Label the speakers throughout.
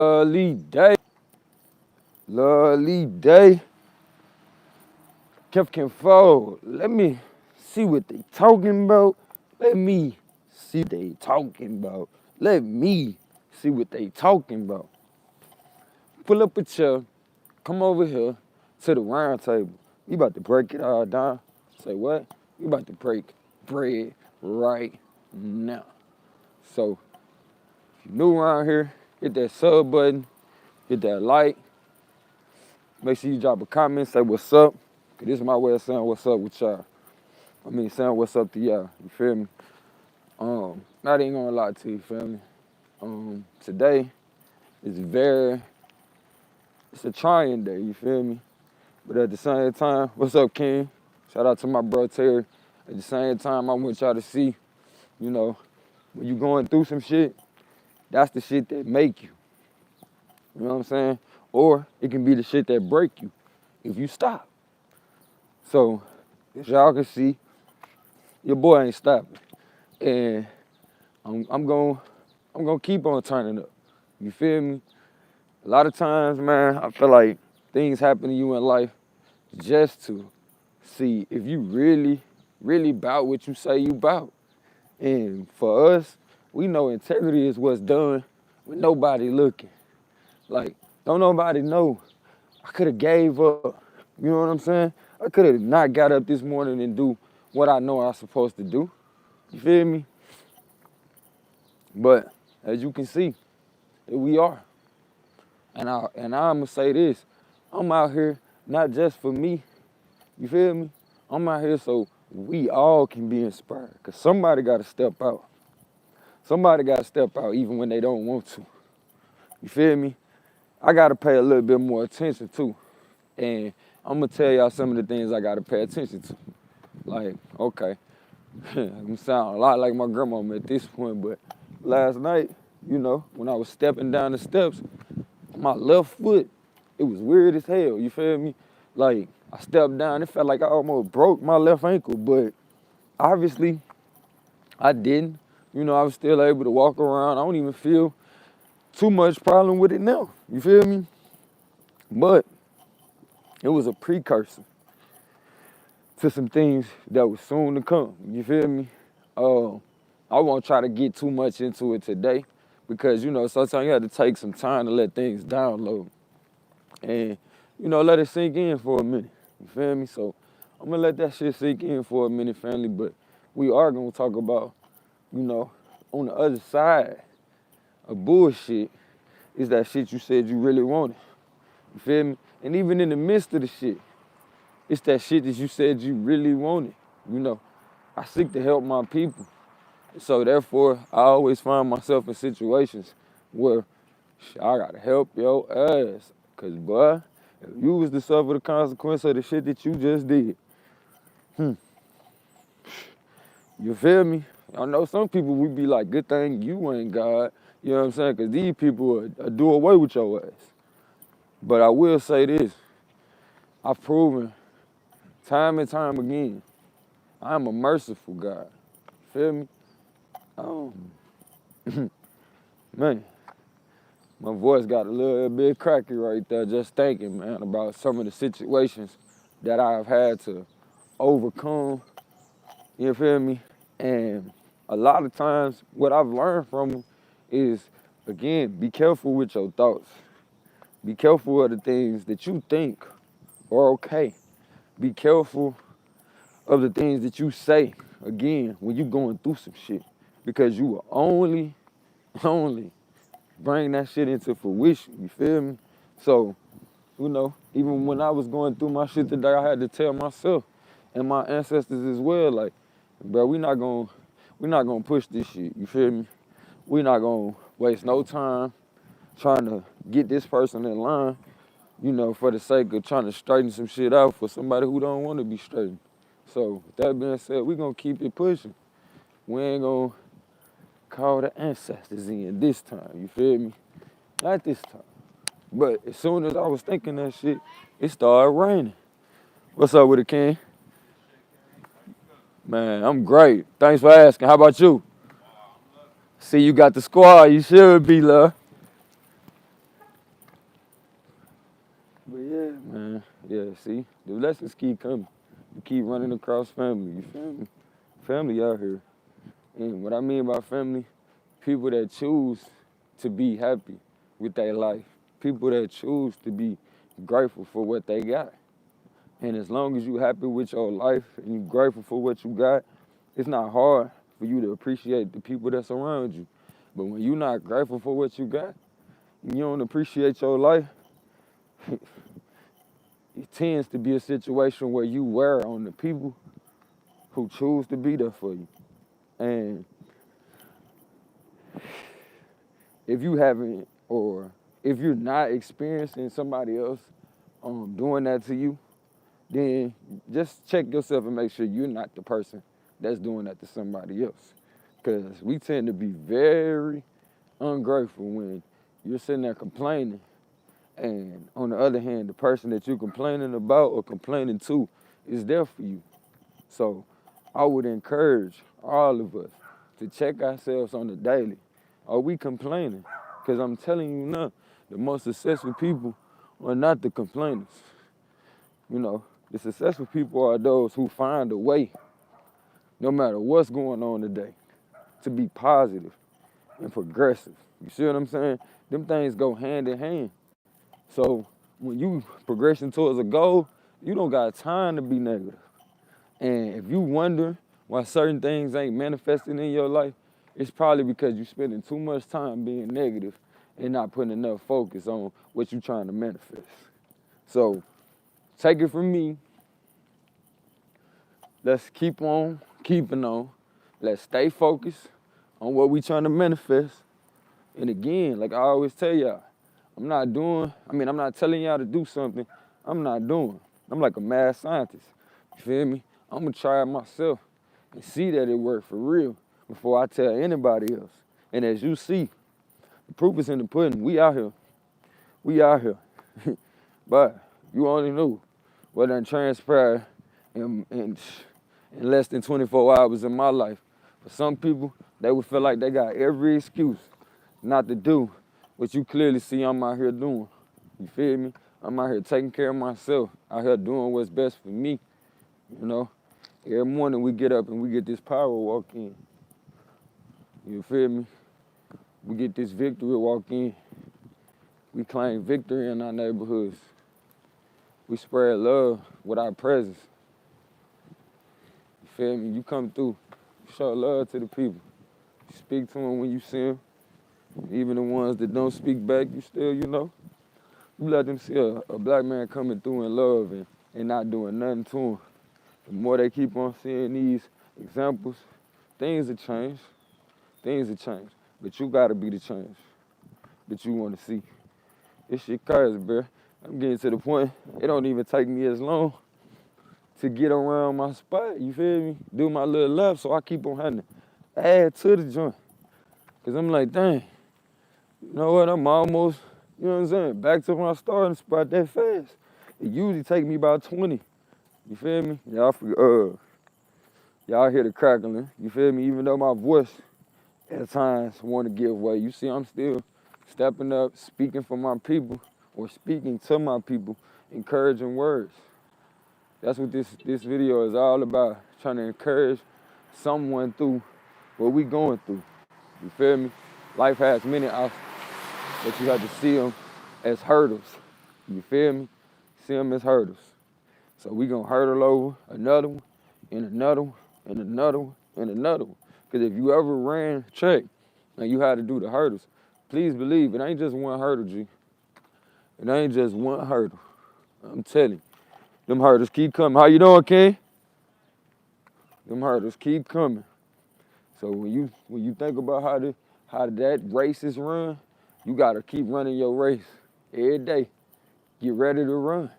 Speaker 1: Lovely day. Lovely day. Kev can fold. Let me see what they talking about. Let me see what they talking about. Let me see what they talking about. Pull up a chair. Come over here to the round table. We about to break it all down. Say what? We about to break bread right now. So if you're new around here, hit that sub button, hit that like. Make sure you drop a comment, say what's up. Cause this is my way of saying what's up with y'all. I mean saying what's up to y'all. You feel me? Not even gonna lie to you, feel me? Today is it's a trying day, you feel me? But at the same time, what's up, King? Shout out to my bro Terry. At the same time, I want y'all to see, you know, when you going through some shit, that's the shit that make you. You know what I'm saying? Or it can be the shit that break you if you stop. So, as y'all can see, your boy ain't stopping. And I'm gonna keep on turning up. You feel me? A lot of times, man, I feel like things happen to you in life just to see if you really bout what you say you bout. And for us, we know integrity is what's done with nobody looking. Like, don't nobody know. I could have gave up. You know what I'm saying? I could have not got up this morning and do what I know I'm supposed to do. You feel me? But as you can see, here we are. And I'm gonna say this. I'm out here not just for me. You feel me? I'm out here so we all can be inspired. Cause somebody gotta step out. Somebody gotta step out even when they don't want to. You feel me? I gotta pay a little bit more attention too. And I'm gonna tell y'all some of the things I gotta pay attention to. Like, okay, I'm sound a lot like my grandmama at this point, but last night, you know, when I was stepping down the steps, my left foot, it was weird as hell, you feel me? Like, I stepped down, it felt like I almost broke my left ankle, but obviously I didn't. You know, I was still able to walk around. I don't even feel too much problem with it now, you feel me? But it was a precursor to some things that was soon to come, you feel me? I won't try to get too much into it today because, you know, sometimes you have to take some time to let things download and, you know, let it sink in for a minute, you feel me? So I'm gonna let that shit sink in for a minute, family, but we are gonna talk about, you know, on the other side of bullshit is that shit you said you really wanted, you feel me? And even in the midst of the shit, it's that shit that you said you really wanted, you know? I seek to help my people. So therefore, I always find myself in situations where I gotta help your ass. Cause boy, if you was to suffer the consequence of the shit that you just did, you feel me? I know some people we be like, good thing you ain't God. You know what I'm saying? Cause these people will do away with your ass. But I will say this, I've proven time and time again, I'm a merciful God. Feel me? Oh, man, my voice got a little bit cracky right there just thinking, man, about some of the situations that I've had to overcome, you feel me? And a lot of times what I've learned from them is, again, be careful with your thoughts. Be careful of the things that you think are okay. Be careful of the things that you say, again, when you're going through some shit. Because you will only bring that shit into fruition, you feel me? So, you know, even when I was going through my shit today, I had to tell myself and my ancestors as well, like, bro, we not gonna push this shit, you feel me? We not gonna waste no time trying to get this person in line, you know, for the sake of trying to straighten some shit out for somebody who don't want to be straightened. So, with that being said, we gonna keep it pushing. We ain't gonna call the ancestors in this time, you feel me? Not this time. But as soon as I was thinking that shit, it started raining. What's up with it, King? Man, I'm great. Thanks for asking. How about you? See, you got the squad. You should be, love. But yeah, man. Yeah, see, the lessons keep coming. You keep running across family. You feel me? Family out here. And what I mean by family, people that choose to be happy with their life. People that choose to be grateful for what they got. And as long as you happy with your life and you grateful for what you got, it's not hard for you to appreciate the people that's around you. But when you're not grateful for what you got, and you don't appreciate your life, it tends to be a situation where you wear on the people who choose to be there for you. And if you haven't, or if you're not experiencing somebody else doing that to you, then just check yourself and make sure you're not the person that's doing that to somebody else. Because we tend to be very ungrateful when you're sitting there complaining, and on the other hand, the person that you're complaining about or complaining to is there for you. So I would encourage all of us to check ourselves on the daily. Are we complaining? Because I'm telling you now, the most successful people are not the complainers. You know, the successful people are those who find a way, no matter what's going on today, to be positive and progressive. You see what I'm saying? Them things go hand in hand. So when you progressing towards a goal, you don't got time to be negative. And if you wonder why certain things ain't manifesting in your life, it's probably because you're spending too much time being negative and not putting enough focus on what you're trying to manifest. So take it from me. Let's keep on keeping on. Let's stay focused on what we trying to manifest. And again, like I always tell y'all, I'm not telling y'all to do something I'm not doing. I'm like a mad scientist. You feel me? I'm gonna try it myself and see that it worked for real before I tell anybody else. And as you see, the proof is in the pudding. We out here. We out here. But you only knew what done transpired in less than 24 hours in my life. For some people, they would feel like they got every excuse not to do what you clearly see I'm out here doing. You feel me? I'm out here taking care of myself, out here doing what's best for me. You know, every morning we get up and we get this power walk in. You feel me? We get this victory walk in. We claim victory in our neighborhoods. We spread love with our presence. You feel me? You come through, show love to the people. You speak to them when you see them. Even the ones that don't speak back, you still, you let them see a black man coming through in love and not doing nothing to them. The more they keep on seeing these examples, things will change. Things will change. But you gotta be the change that you wanna see. This shit crazy, bro. I'm getting to the point, it don't even take me as long to get around my spot, you feel me? Do my little lap, so I keep on having to add to the joint. Cause I'm like, dang, you know what, I'm almost, you know what I'm saying, back to my starting spot that fast. It usually take me about 20, you feel me? Y'all hear the crackling, you feel me? Even though my voice at times want to give way, you see I'm still stepping up, speaking for my people, or speaking to my people, encouraging words. That's what this video is all about, trying to encourage someone through what we going through. You feel me? Life has many obstacles, but you have to see them as hurdles. You feel me? See them as hurdles. So we gonna hurdle over another one, and another one, and another one, and another one. Because if you ever ran track and you had to do the hurdles, please believe it ain't just one hurdle, G. It ain't just one hurdle. I'm telling you. Them hurdles keep coming. How you doing, King? Them hurdles keep coming. So when you think about how that race is run, you gotta keep running your race every day. Get ready to run.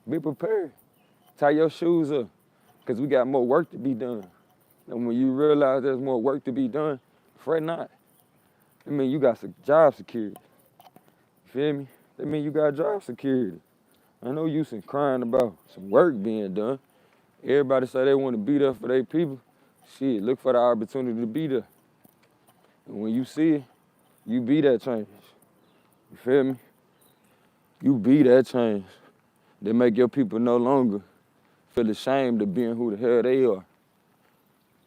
Speaker 1: Be prepared. Tie your shoes up, because we got more work to be done. And when you realize there's more work to be done, fret not. I mean, you got some job security. You feel me? That mean you got job security. I no use in crying about some work being done. Everybody say they want to be there for their people. Shit, look for the opportunity to be there. And when you see it, you be that change. You feel me? You be that change. that make your people no longer feel ashamed of being who the hell they are.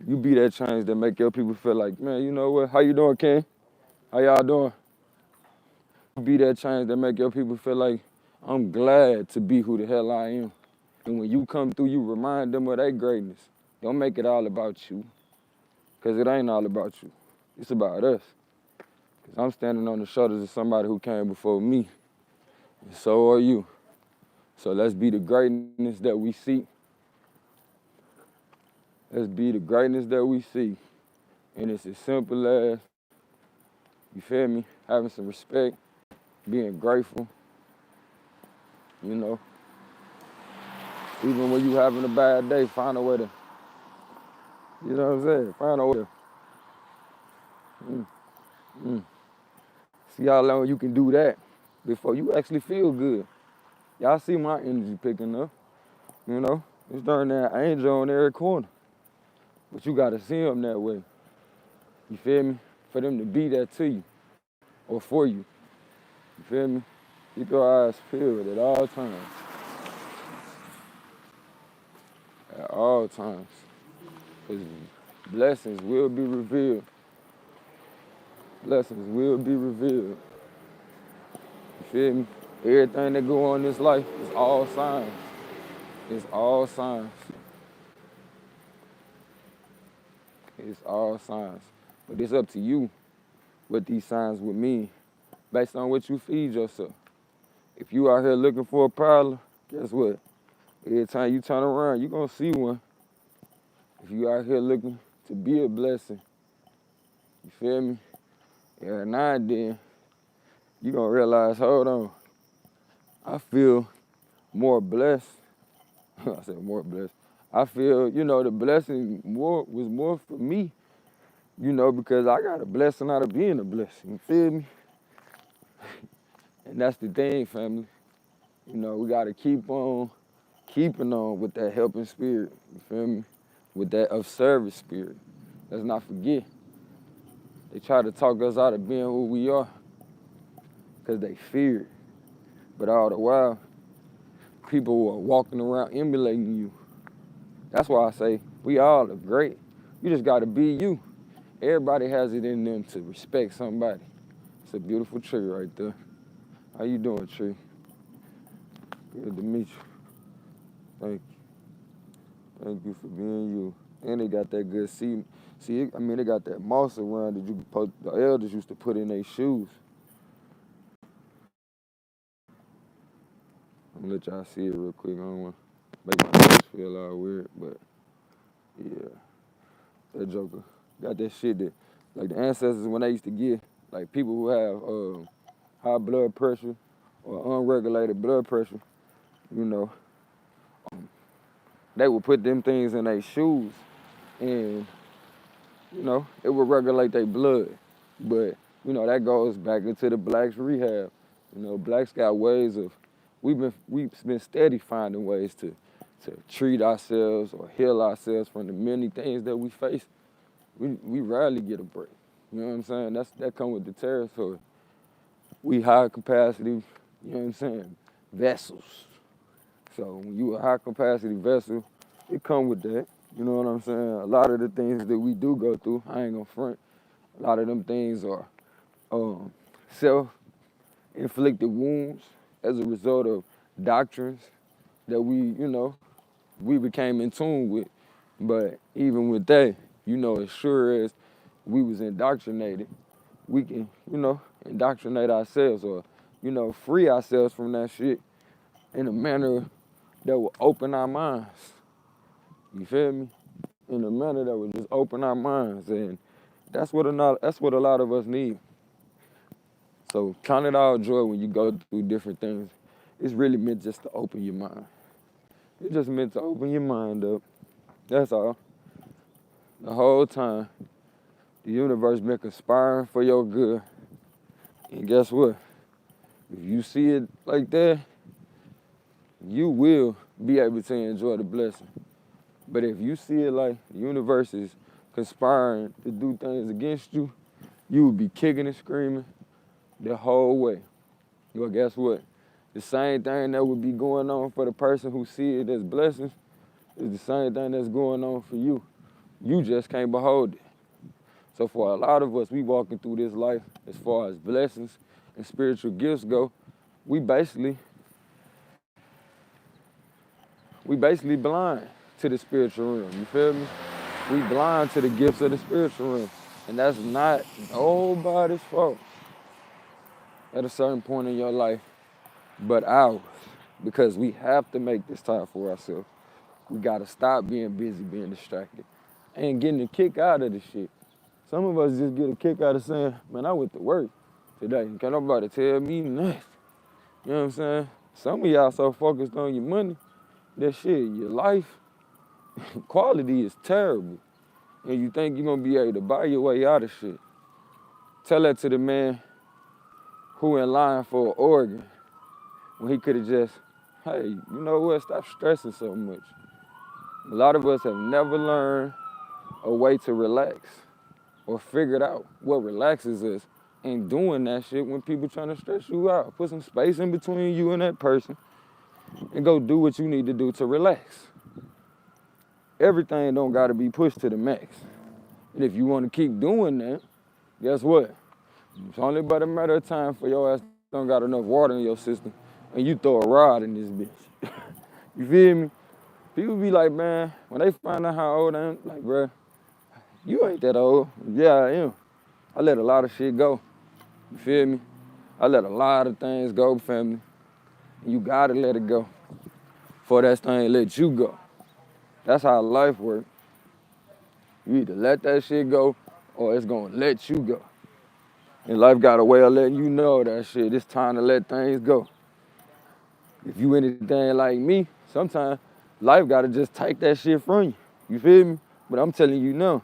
Speaker 1: You be that change that make your people feel like, man, you know what? How you doing, King? How y'all doing? You be that change that make your people feel like, I'm glad to be who the hell I am. And when you come through, you remind them of their greatness. Don't make it all about you, because it ain't all about you. It's about us. Because I'm standing on the shoulders of somebody who came before me, and so are you. So let's be the greatness that we seek. Let's be the greatness that we see. And it's as simple as, you feel me, having some respect, being grateful, you know. Even when you having a bad day, find a way to, you know what I'm saying? Find a way to, mm, mm. See how long you can do that before you actually feel good. Y'all see my energy picking up, you know. It's during that angel on every corner. But you gotta see them that way. You feel me? For them to be that to you or for you. You feel me? Keep your eyes peeled at all times. At all times. Because blessings will be revealed. Blessings will be revealed. You feel me? Everything that go on in this life is all signs. It's all signs. It's all signs. But it's up to you what these signs would mean based on what you feed yourself. If you out here looking for a problem, guess what? Every time you turn around, you're gonna see one. If you out here looking to be a blessing, you feel me? Every now and then, you're gonna realize, hold on, I feel more blessed. I said more blessed. I feel, you know, the blessing was more for me, you know, because I got a blessing out of being a blessing, you feel me? And that's the thing, family. You know, we gotta keep on keeping on with that helping spirit, you feel me? With that of service spirit. Let's not forget. They try to talk us out of being who we are because they fear it. But all the while, people are walking around emulating you. That's why I say we all are great. You just gotta be you. Everybody has it in them to respect somebody. It's a beautiful tree right there. How you doing, tree? Good to meet you. Thank you. Thank you for being you. And they got that good seed. See, I mean, they got that moss around that the elders used to put in their shoes. I'm gonna let y'all see it real quick. I don't want to make my nose feel all weird, but yeah, that joker got that shit that, like the ancestors when they used to get, like people who have high blood pressure or unregulated blood pressure, you know, they would put them things in their shoes and, you know, it would regulate their blood. But, you know, that goes back into the blacks rehab. You know, blacks got ways of, we've been steady finding ways to treat ourselves or heal ourselves from the many things that we face. We rarely get a break. You know what I'm saying? That come with the territory. We high capacity, you know what I'm saying, vessels. So when you a high capacity vessel, it come with that. You know what I'm saying? A lot of the things that we do go through, I ain't gonna front. A lot of them things are self-inflicted wounds as a result of doctrines that we became in tune with. But even with that, you know, as sure as we was indoctrinated, we can, you know, indoctrinate ourselves or, you know, free ourselves from that shit in a manner that will open our minds. You feel me? In a manner that will just open our minds. And that's what a lot of us need. So count it all joy when you go through different things. It's really meant just to open your mind. It's just meant to open your mind up. That's all. The whole time, the universe been conspiring for your good. And guess what? If you see it like that, you will be able to enjoy the blessing. But if you see it like the universe is conspiring to do things against you, you will be kicking and screaming the whole way. Well, guess what? the same thing that would be going on for the person who see it as blessings is the same thing that's going on for you. You just can't behold it. So for a lot of us, we walking through this life as far as blessings and spiritual gifts go, we basically blind to the spiritual realm. You feel me? We blind to the gifts of the spiritual realm. And that's not nobody's fault at a certain point in your life but ours. Because we have to make this time for ourselves. We gotta stop being busy, being distracted, and getting a kick out of the shit. Some of us just get a kick out of saying, man, I went to work today. Can't nobody tell me nothing. You know what I'm saying? Some of y'all so focused on your money, that shit, your life quality is terrible. And you think you're gonna be able to buy your way out of shit. Tell that to the man who in line for an organ when he could have just, hey, you know what, stop stressing so much. A lot of us have never learned a way to relax or figured out what relaxes us and doing that shit when people trying to stress you out. Put some space in between you and that person and go do what you need to do to relax. Everything don't gotta be pushed to the max. And if you wanna keep doing that, guess what? It's only but a matter of time for your ass don't got enough water in your system and you throw a rod in this bitch. You feel me? People be like, man, when they find out how old I am, like, bruh, you ain't that old. Yeah, I am. I let a lot of shit go. You feel me? I let a lot of things go, family. And you gotta let it go before that thing let you go. That's how life works. You either let that shit go or it's gonna let you go. And life got a way of letting you know that shit, it's time to let things go. If you anything like me, sometimes life gotta just take that shit from you. You feel me? But I'm telling you now,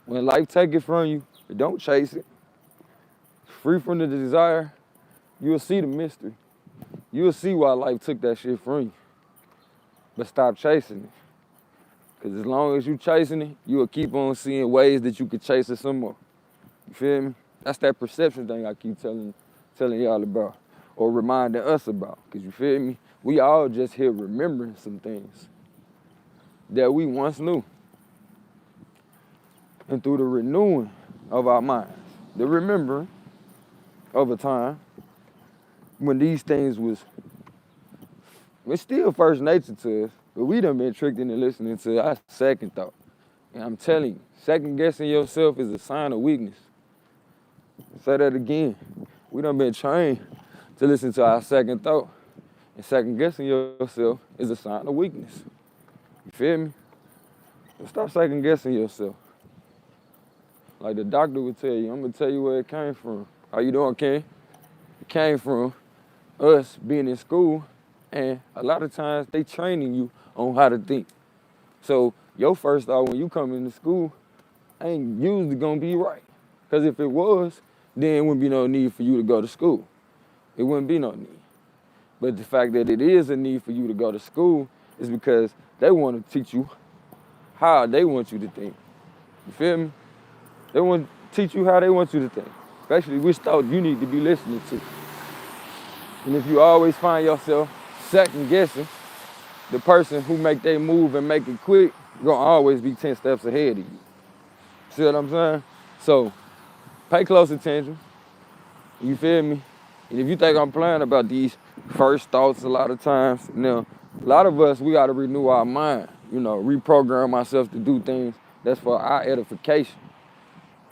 Speaker 1: when life take it from you, don't chase it. Free from the desire, you'll see the mystery. You'll see why life took that shit from you. But stop chasing it. Because as long as you chasing it, you'll keep on seeing ways that you could chase it some more. You feel me? That's that perception thing I keep telling y'all about or reminding us about. Because you feel me? We all just here remembering some things that we once knew. And through the renewing of our minds, the remembering over time, when these things it's still first nature to us, but we done been tricked into listening to our second thought. And I'm telling you, second guessing yourself is a sign of weakness. I'll say that again. We done been trained to listen to our second thought. And second guessing yourself is a sign of weakness. You feel me? So stop second guessing yourself. Like the doctor would tell you, I'm gonna tell you where it came from. How you doing, Ken? It came from us being in school, and a lot of times they training you on how to think. So your first thought when you come into school ain't usually gonna be right. Because if it was, then it wouldn't be no need for you to go to school. It wouldn't be no need. But the fact that it is a need for you to go to school is because they want to teach you how they want you to think. You feel me? They want to teach you how they want you to think. Especially which thought you need to be listening to. And if you always find yourself second guessing, the person who make their move and make it quick, gonna always be 10 steps ahead of you. See what I'm saying? So pay close attention. You feel me? And if you think I'm playing about these first thoughts a lot of times, a lot of us, we gotta renew our mind, reprogram ourselves to do things that's for our edification.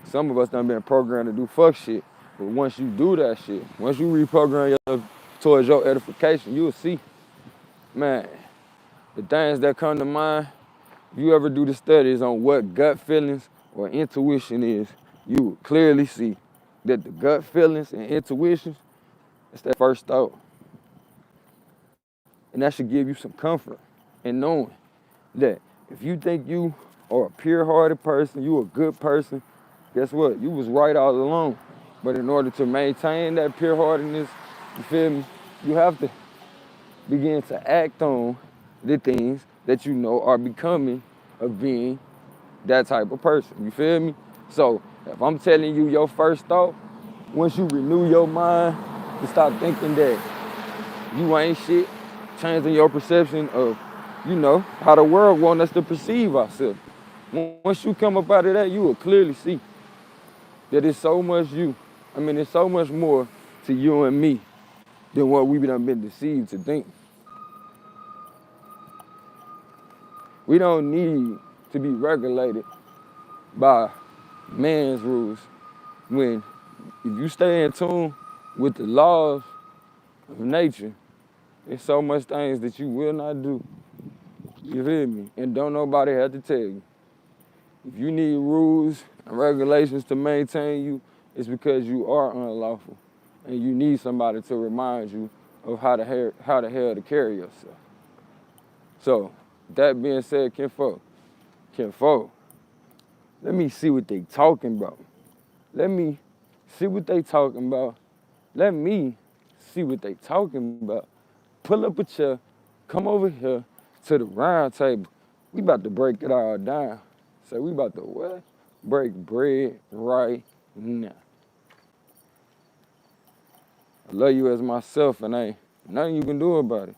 Speaker 1: Some of us done been programmed to do fuck shit. But once you do that shit, once you reprogram yourself towards your edification, you'll see, man, the things that come to mind, if you ever do the studies on what gut feelings or intuition is, you will clearly see that the gut feelings and intuitions, it's that first thought. And that should give you some comfort in knowing that if you think you are a pure-hearted person, you a good person, guess what? You was right all along. But in order to maintain that pure-heartedness, you feel me? You have to begin to act on the things that you know are becoming of being that type of person. You feel me? So if I'm telling you your first thought, once you renew your mind to stop thinking that You ain't shit. Changing your perception of, how the world wants us to perceive ourselves. Once you come up out of that, you will clearly see that it's so much you. I mean, it's so much more to you and me than what we've done been deceived to think. We don't need to be regulated by man's rules. When if you stay in tune with the laws of nature, there's so much things that you will not do. You feel me? And don't nobody have to tell you. If you need rules and regulations to maintain you, it's because you are unlawful. And you need somebody to remind you of how the hell to carry yourself. So, that being said, kinfolk, let me see what they talking about. Let me see what they talking about. Let me see what they talking about. Pull up a chair, come over here to the round table. We about to break it all down. So we about to what? Break bread right now. I love you as myself and ain't nothing you can do about it.